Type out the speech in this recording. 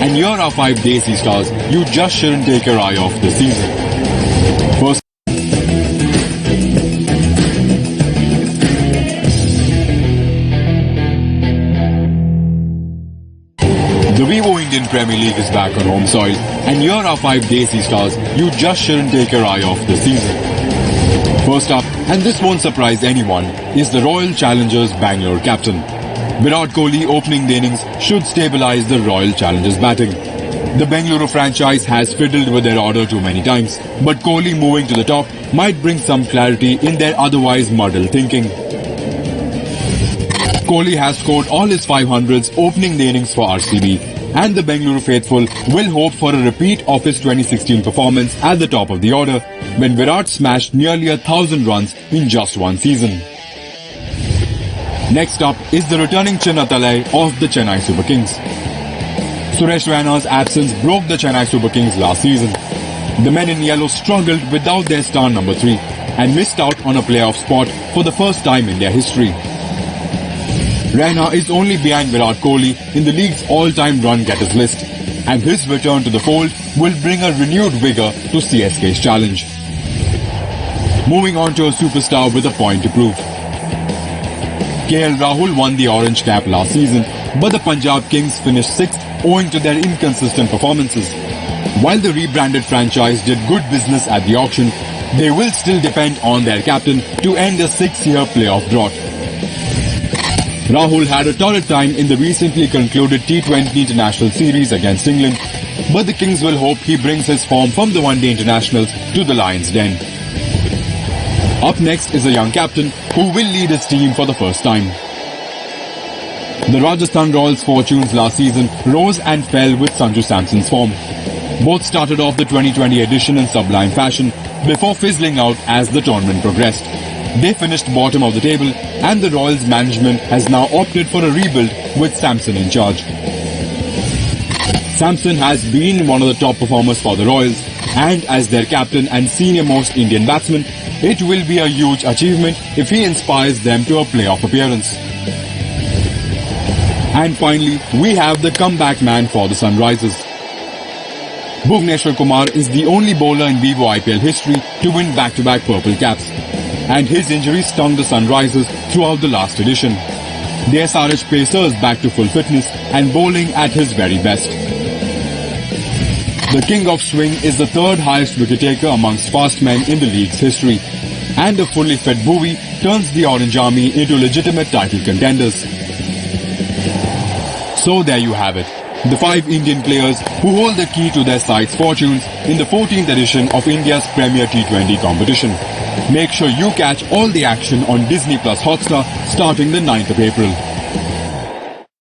and here are 5 Desi stars you just shouldn't take your eye off this season. First, the Vivo Indian Premier League is back on home soil, and here are 5 Desi stars you just shouldn't take your eye off this season. First up, and this won't surprise anyone, is the Royal Challengers Bangalore captain. Virat Kohli opening the innings should stabilize the Royal Challengers batting. The Bengaluru franchise has fiddled with their order too many times, but Kohli moving to the top might bring some clarity in their otherwise muddled thinking. Kohli has scored all his 500s opening the innings for RCB, and the Bengaluru faithful will hope for a repeat of his 2016 performance at the top of the order when Virat smashed nearly 1,000 runs in just one season. Next up is the returning Chinnatalai of the Chennai Super Kings. Suresh Raina's absence broke the Chennai Super Kings last season. The men in yellow struggled without their star number 3 and missed out on a playoff spot for the first time in their history. Raina is only behind Virat Kohli in the league's all-time run-getters list, and his return to the fold will bring a renewed vigour to CSK's challenge. Moving on to a superstar with a point to prove. Rahul won the orange cap last season, but the Punjab Kings finished 6th owing to their inconsistent performances. While the rebranded franchise did good business at the auction, they will still depend on their captain to end a 6-year playoff drought. Rahul had a torrid time in the recently concluded T20 International Series against England, but the Kings will hope he brings his form from the one-day internationals to the Lions' den. Up next is a young captain who will lead his team for the first time. The Rajasthan Royals' fortunes last season rose and fell with Sanju Samson's form. Both started off the 2020 edition in sublime fashion before fizzling out as the tournament progressed. They finished bottom of the table, and the Royals management has now opted for a rebuild with Samson in charge. Samson has been one of the top performers for the Royals, and as their captain and senior-most Indian batsman, it will be a huge achievement if he inspires them to a playoff appearance. And finally, we have the comeback man for the Sunrisers. Bhuvaneshwar Kumar is the only bowler in Vivo IPL history to win back-to-back purple caps, and his injury stung the Sunrisers throughout the last edition. The SRH pacer is back to full fitness and bowling at his very best. The king of swing is the 3rd highest wicket-taker amongst fast men in the league's history, and a fully fit Bhuvi turns the Orange Army into legitimate title contenders. So there you have it, the 5 Indian players who hold the key to their side's fortunes in the 14th edition of India's Premier T20 competition. Make sure you catch all the action on Disney Plus Hotstar starting the 9th of April.